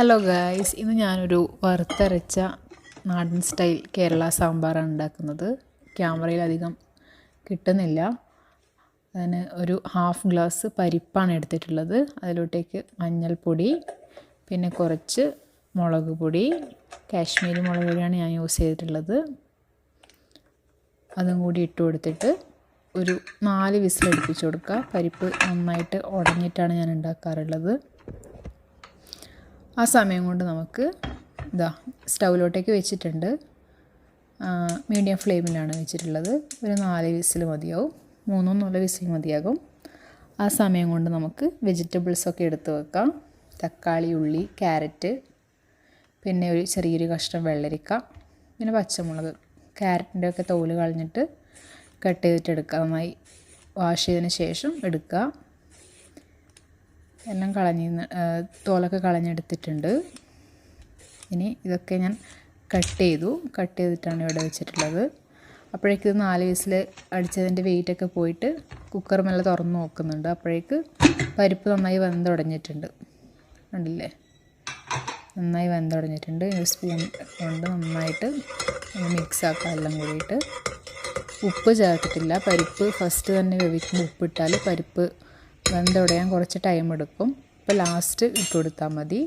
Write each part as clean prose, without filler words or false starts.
Hello guys, ഇന്ന് ഞാനൊരു വറുത്തരച്ച നാടൻ സ്റ്റൈൽ കേരള സാമ്പാറാണ് ഉണ്ടാക്കുന്നത്. ക്യാമറയിലധികം കിട്ടുന്നില്ല. അതിന് ഒരു ഹാഫ് ഗ്ലാസ് പരിപ്പാണ് എടുത്തിട്ടുള്ളത്. അതിലോട്ടേക്ക് മഞ്ഞൾപ്പൊടി, പിന്നെ കുറച്ച് മുളക് പൊടി, കാശ്മീരി മുളക് പൊടിയാണ് ഞാൻ യൂസ് ചെയ്തിട്ടുള്ളത്. അതും കൂടി ഇട്ട് കൊടുത്തിട്ട് ഒരു 4 വിസിൽ അടുപ്പിച്ച് കൊടുക്കുക. പരിപ്പ് നന്നായിട്ട് ഉടഞ്ഞിട്ടാണ് ഞാൻ ഉണ്ടാക്കാറുള്ളത്. ആ സമയം കൊണ്ട് നമുക്ക് സ്റ്റൗവിലോട്ടേക്ക് വെച്ചിട്ടുണ്ട്. മീഡിയം ഫ്ലെയിമിലാണ് വെച്ചിട്ടുള്ളത്. ഒരു 4 വിസിൽ മതിയാവും, 3-4 വിസിൽ മതിയാകും. ആ സമയം കൊണ്ട് നമുക്ക് വെജിറ്റബിൾസൊക്കെ എടുത്ത് വെക്കാം. തക്കാളി, ഉള്ളി, ക്യാരറ്റ്, പിന്നെ ഒരു ചെറിയൊരു കഷ്ണം വെള്ളരിക്ക, പിന്നെ പച്ചമുളക്. ക്യാരറ്റിൻ്റെ ഒക്കെ തോല് കളഞ്ഞിട്ട് കട്ട് ചെയ്തിട്ട് എടുക്കുക. നന്നായി വാഷ് ചെയ്തതിന് ശേഷം എടുക്കുക. എല്ലാം തോലൊക്കെ കളഞ്ഞെടുത്തിട്ടുണ്ട്. ഇനി ഇതൊക്കെ ഞാൻ കട്ട് ചെയ്തിട്ടാണ് ഇവിടെ വെച്ചിട്ടുള്ളത്. അപ്പോഴേക്ക് 4 വിസിൽ അടിച്ചതിൻ്റെ വെയിറ്റൊക്കെ പോയിട്ട് കുക്കർ മെല്ലെ തുറന്ന് നോക്കുന്നുണ്ട്. അപ്പോഴേക്ക് പരിപ്പ് നന്നായി വെന്തുടഞ്ഞിട്ടുണ്ട്. കണ്ടില്ലേ, നന്നായി വെന്തുടഞ്ഞിട്ടുണ്ട്. സ്പൂൺ കൊണ്ട് നന്നായിട്ട് മിക്സ് ആക്കുക എല്ലാം കൂടിയിട്ട്. ഉപ്പ് ചേർത്തിട്ടില്ല. പരിപ്പ് ഫസ്റ്റ് തന്നെ വേവിക്കുമ്പോൾ ഉപ്പിട്ടാൽ പരിപ്പ് വെന്തുടയാൻ കുറച്ച് ടൈം എടുക്കും. ഇപ്പോൾ ലാസ്റ്റ് ഇട്ട് കൊടുത്താൽ മതി.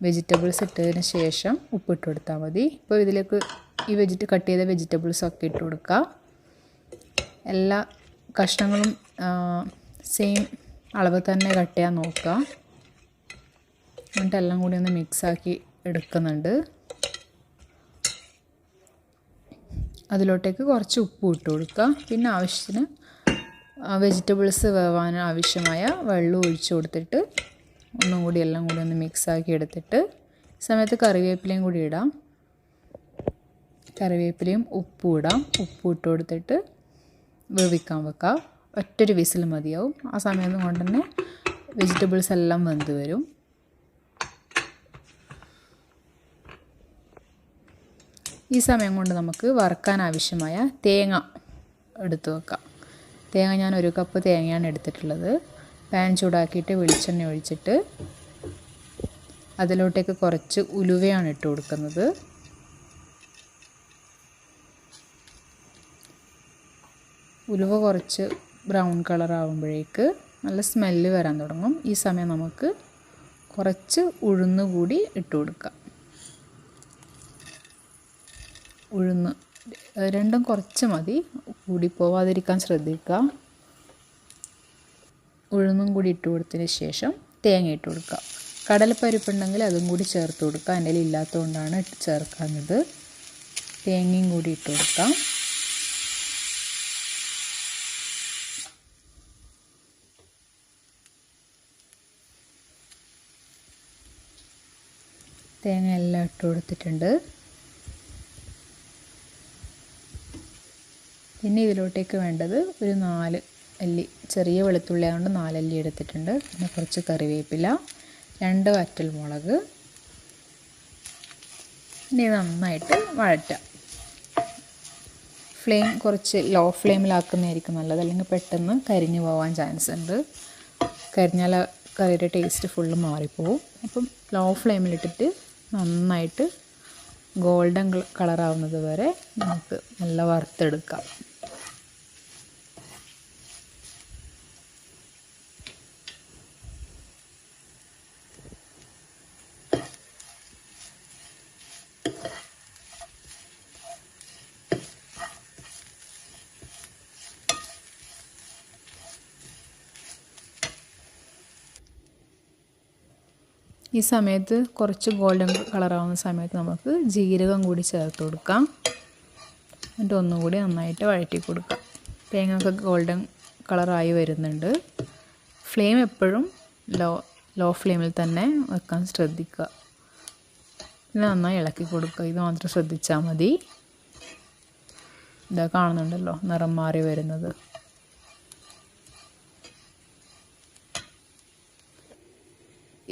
വെജിറ്റബിൾസ് ഇട്ടതിന് ശേഷം ഉപ്പിട്ട് കൊടുത്താൽ മതി. ഇപ്പോൾ ഇതിലേക്ക് ഈ കട്ട് ചെയ്ത വെജിറ്റബിൾസൊക്കെ ഇട്ട് കൊടുക്കുക. എല്ലാ കഷ്ണങ്ങളും സെയിം അളവ് തന്നെ കട്ട് ചെയ്യാൻ നോക്കുക. എന്നിട്ട് എല്ലാം കൂടി ഒന്ന് മിക്സാക്കി എടുക്കുന്നുണ്ട്. അതിലോട്ടേക്ക് കുറച്ച് ഉപ്പ് ഇട്ട് കൊടുക്കുക. പിന്നെ ആവശ്യത്തിന് വെജിറ്റബിൾസ് വേവാൻ ആവശ്യമായ വെള്ളം ഒഴിച്ച് കൊടുത്തിട്ട് ഒന്നും കൂടി എല്ലാം കൂടി ഒന്ന് മിക്സാക്കി എടുത്തിട്ട് ഈ സമയത്ത് കറിവേപ്പിലയും കൂടി ഇടാം. കറിവേപ്പിലയും ഉപ്പും ഇടാം. ഉപ്പ് ഇട്ട് കൊടുത്തിട്ട് വേവിക്കാൻ വെക്കാം. ഒറ്റൊരു വിസിൽ മതിയാവും. ആ സമയം കൊണ്ട് തന്നെ വെജിറ്റബിൾസ് എല്ലാം വെന്ത് വരും. ഈ സമയം കൊണ്ട് നമുക്ക് വറുക്കാൻ ആവശ്യമായ തേങ്ങ എടുത്ത് വെക്കാം. തേങ്ങ ഞാൻ 1 കപ്പ് തേങ്ങയാണ് എടുത്തിട്ടുള്ളത്. പാൻ ചൂടാക്കിയിട്ട് വെളിച്ചെണ്ണ ഒഴിച്ചിട്ട് അതിലോട്ടേക്ക് കുറച്ച് ഉലുവയാണ് ഇട്ട് കൊടുക്കുന്നത്. ഉലുവ കുറച്ച് ബ്രൗൺ കളർ ആകുമ്പോഴേക്ക് നല്ല സ്മെല്ല് വരാൻ തുടങ്ങും. ഈ സമയം നമുക്ക് കുറച്ച് ഉഴുന്ന് കൂടി ഇട്ട് കൊടുക്കാം. ഉഴുന്ന് രണ്ടും കുറച്ച് മതി, കൂടി പോവാതിരിക്കാൻ ശ്രദ്ധിക്കുക. ഉഴുന്നും കൂടി ഇട്ട് കൊടുത്തതിന് ശേഷം തേങ്ങ ഇട്ട് കൊടുക്കുക. കടലപ്പരിപ്പുണ്ടെങ്കിൽ അതും കൂടി ചേർത്ത് കൊടുക്കുക. എൻ്റെ കയ്യിൽ ഇല്ലാത്തതുകൊണ്ടാണ് ചേർക്കുന്നത്. തേങ്ങയും കൂടി ഇട്ട് കൊടുക്കാം. തേങ്ങ എല്ലാം ഇട്ട് കൊടുത്തിട്ടുണ്ട്. പിന്നെ ഇതിലോട്ടേക്ക് വേണ്ടത് ഒരു 4 അല്ലി ചെറിയ വെളുത്തുള്ളി ആയതുകൊണ്ട് 4 അല്ലി എടുത്തിട്ടുണ്ട്. പിന്നെ കുറച്ച് കറിവേപ്പില, 2 വറ്റൽമുളക്. ഇനി നന്നായിട്ട് വഴറ്റാം. ഫ്ലെയിം കുറച്ച് ലോ ഫ്ലെയിമിലാക്കുന്നതായിരിക്കും നല്ലത്, അല്ലെങ്കിൽ പെട്ടെന്ന് കരിഞ്ഞു പോകാൻ ചാൻസ് ഉണ്ട്. കരിഞ്ഞാൽ കറിയുടെ ടേസ്റ്റ് ഫുള്ള് മാറിപ്പോവും. അപ്പം ലോ ഫ്ലെയിമിലിട്ടിട്ട് നന്നായിട്ട് ഗോൾഡൻ കളറാവുന്നത് വരെ നമുക്ക് നല്ല വറുത്തെടുക്കാം. ഈ സമയത്ത് കുറച്ച് ഗോൾഡൻ കളറാവുന്ന സമയത്ത് നമുക്ക് ജീരകം കൂടി ചേർത്ത് കൊടുക്കാം. എന്നിട്ട് ഒന്നുകൂടി നന്നായിട്ട് വഴറ്റി കൊടുക്കാം. തേങ്ങയൊക്കെ ഗോൾഡൻ കളറായി വരുന്നുണ്ട്. ഫ്ലെയിം എപ്പോഴും ലോ ഫ്ലെയിമിൽ തന്നെ വെക്കാൻ ശ്രദ്ധിക്കുക. പിന്നെ നന്നായി ഇളക്കി കൊടുക്കുക. ഇത് മാത്രം ശ്രദ്ധിച്ചാൽ മതി. ഇതാ കാണുന്നുണ്ടല്ലോ നിറം മാറി വരുന്നത്.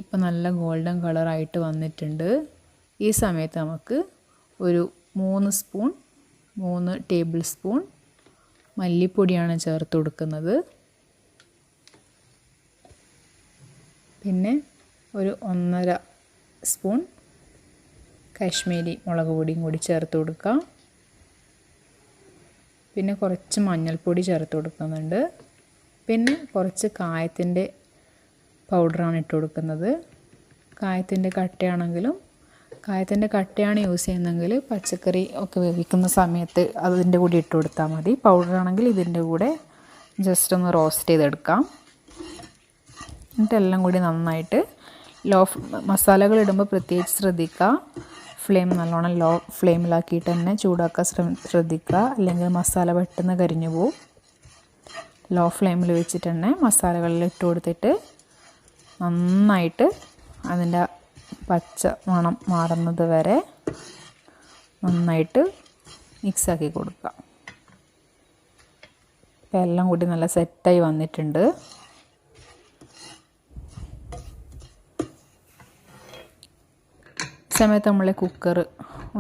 ഇപ്പം നല്ല ഗോൾഡൻ കളറായിട്ട് വന്നിട്ടുണ്ട്. ഈ സമയത്ത് നമുക്ക് ഒരു 3 ടേബിൾ സ്പൂൺ മല്ലിപ്പൊടിയാണ് ചേർത്ത് കൊടുക്കുന്നത്. പിന്നെ ഒരു 1.5 സ്പൂൺ കാശ്മീരി മുളക് പൊടിയും കൂടി ചേർത്ത് കൊടുക്കാം. പിന്നെ കുറച്ച് മഞ്ഞൾപ്പൊടി ചേർത്ത് കൊടുക്കുന്നുണ്ട്. പിന്നെ കുറച്ച് കായത്തിൻ്റെ പൗഡറാണ് ഇട്ട് കൊടുക്കുന്നത്. കായത്തിൻ്റെ കട്ടയാണ് യൂസ് ചെയ്യുന്നതെങ്കിൽ പച്ചക്കറി ഒക്കെ വേവിക്കുന്ന സമയത്ത് അതിൻ്റെ കൂടെ ഇട്ട് കൊടുത്താൽ മതി. പൗഡറാണെങ്കിൽ ഇതിൻ്റെ കൂടെ ജസ്റ്റ് ഒന്ന് റോസ്റ്റ് ചെയ്തെടുക്കാം. എന്നിട്ട് എല്ലാം കൂടി നന്നായിട്ട് മസാലകൾ ഇടുമ്പോൾ പ്രത്യേകിച്ച് ശ്രദ്ധിക്കുക, ഫ്ലെയിം നല്ലോണം ലോ ഫ്ലെയിമിലാക്കിയിട്ട് തന്നെ ചൂടാക്കാൻ ശ്രദ്ധിക്കുക, അല്ലെങ്കിൽ മസാല പെട്ടെന്ന് കരിഞ്ഞു പോവും. ലോ ഫ്ലെയിമിൽ വെച്ചിട്ട് തന്നെ മസാലകളിൽ ഇട്ട് കൊടുത്തിട്ട് നന്നായിട്ട് അതിൻ്റെ പച്ച മണം മാറുന്നത് വരെ നന്നായിട്ട് മിക്സാക്കി കൊടുക്കുക. അപ്പോൾ എല്ലാം കൂടി നല്ല സെറ്റായി വന്നിട്ടുണ്ട്. ഈ സമയത്ത് നമ്മളെ കുക്കർ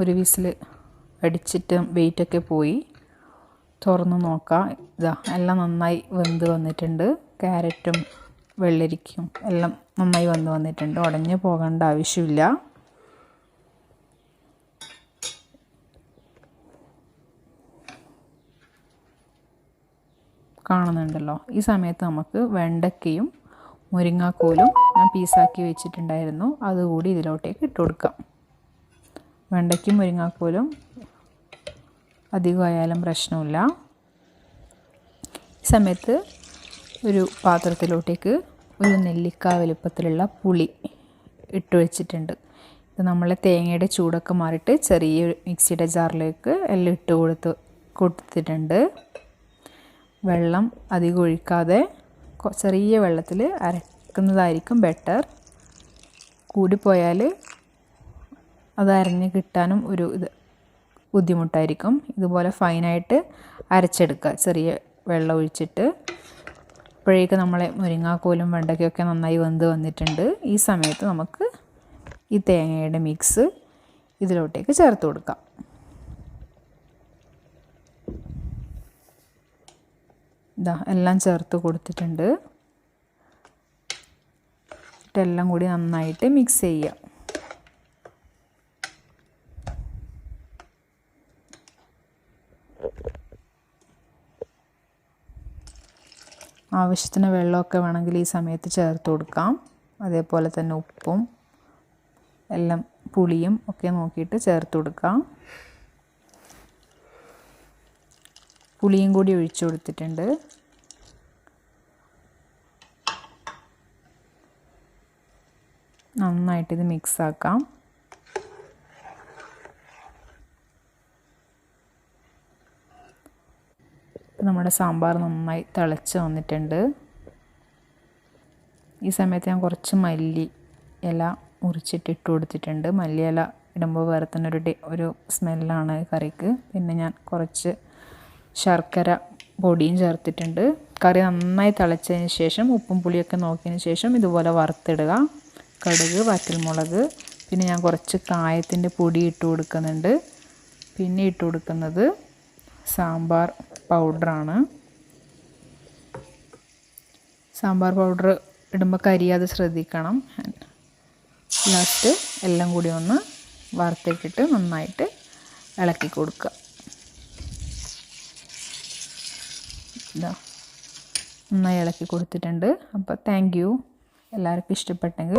ഒരു വിസിൽ അടിച്ചിട്ട് വെയിറ്റൊക്കെ പോയി തുറന്ന് നോക്കാം. എല്ലാം നന്നായി വെന്ത് വന്നിട്ടുണ്ട്. ക്യാരറ്റും വെള്ളരിക്കും എല്ലാം നന്നായി വന്നിട്ടുണ്ട്. ഉടഞ്ഞ് പോകേണ്ട ആവശ്യമില്ല. കാണുന്നുണ്ടല്ലോ. ഈ സമയത്ത് നമുക്ക് വെണ്ടയ്ക്കയും മുരിങ്ങാക്കോലും ഞാൻ പീസാക്കി വെച്ചിട്ടുണ്ടായിരുന്നു, അതുകൂടി ഇതിലോട്ടേക്ക് ഇട്ട് കൊടുക്കാം. വെണ്ടയ്ക്കും മുരിങ്ങാക്കോലും അധികമായാലും പ്രശ്നമില്ല. ഈ സമയത്ത് ഒരു പാത്രത്തിലോട്ടേക്ക് ഒരു നെല്ലിക്ക വലുപ്പത്തിലുള്ള പുളി ഇട്ട് വെച്ചിട്ടുണ്ട്. ഇത് നമ്മളെ തേങ്ങയുടെ ചൂടൊക്കെ മാറിയിട്ട് ചെറിയൊരു മിക്സിയുടെ ജാറിലേക്ക് എല്ലാം ഇട്ട് കൊടുത്തിട്ടുണ്ട്. വെള്ളം അധികം ഒഴിക്കാതെ ചെറിയ വെള്ളത്തിൽ അരക്കുന്നതായിരിക്കും ബെറ്റർ. കൂടിപ്പോയാൽ അത് അരഞ്ഞ് കിട്ടാനും ഒരു ബുദ്ധിമുട്ടായിരിക്കും. ഇതുപോലെ ഫൈനായിട്ട് അരച്ചെടുക്കുക ചെറിയ വെള്ളം ഒഴിച്ചിട്ട്. അപ്പോഴേക്ക് നമ്മളെ മുരിങ്ങാക്കോലും വെണ്ടയ്ക്കൊക്കെ നന്നായി വെന്ത് വന്നിട്ടുണ്ട്. ഈ സമയത്ത് നമുക്ക് ഈ തേങ്ങയുടെ മിക്സ് ഇതിലോട്ടേക്ക് ചേർത്ത് കൊടുക്കാം. എല്ലാം ചേർത്ത് കൊടുത്തിട്ടുണ്ട്. എല്ലാം കൂടി നന്നായിട്ട് മിക്സ് ചെയ്യുക. ആവശ്യത്തിന് വെള്ളമൊക്കെ വേണമെങ്കിൽ ഈ സമയത്ത് ചേർത്ത് കൊടുക്കാം. അതേപോലെ തന്നെ ഉപ്പും എല്ലാം പുളിയും ഒക്കെ നോക്കിയിട്ട് ചേർത്ത് കൊടുക്കാം. പുളിയും കൂടി ഒഴിച്ചു കൊടുത്തിട്ടുണ്ട്. നന്നായിട്ടിത് മിക്സാക്കാം. നമ്മുടെ സാമ്പാർ നന്നായി തിളച്ച് വന്നിട്ടുണ്ട്. ഈ സമയത്ത് ഞാൻ കുറച്ച് മല്ലി ഇല മുറിച്ചിട്ട് ഇട്ട് കൊടുത്തിട്ടുണ്ട്. മല്ലി ഇല ഇടുമ്പോൾ വേറെ തന്നെ ഒരു സ്മെല്ലാണ് കറിക്ക്. പിന്നെ ഞാൻ കുറച്ച് ശർക്കര പൊടിയും ചേർത്തിട്ടുണ്ട്. കറി നന്നായി തിളച്ചതിന് ശേഷം ഉപ്പും പുളിയൊക്കെ നോക്കിയതിന് ശേഷം ഇതുപോലെ വറുത്തിടുക. കടുക്, വറ്റൽമുളക്, പിന്നെ ഞാൻ കുറച്ച് കായത്തിൻ്റെ പൊടി ഇട്ട് കൊടുക്കുന്നുണ്ട്. പിന്നെ ഇട്ട് കൊടുക്കുന്നത് സാമ്പാർ പൗഡറാണ്. സാമ്പാർ പൗഡർ ഇടുമ്പോൾ കരിയാതെ ശ്രദ്ധിക്കണം. ലാസ്റ്റ് എല്ലാം കൂടി ഒന്ന് വറുത്തിട്ടിട്ട് നന്നായിട്ട് ഇളക്കി കൊടുക്കുക. നന്നായി ഇളക്കി കൊടുത്തിട്ടുണ്ട്. അപ്പോൾ താങ്ക് യു. എല്ലാവർക്കും ഇഷ്ടപ്പെട്ടെങ്കിൽ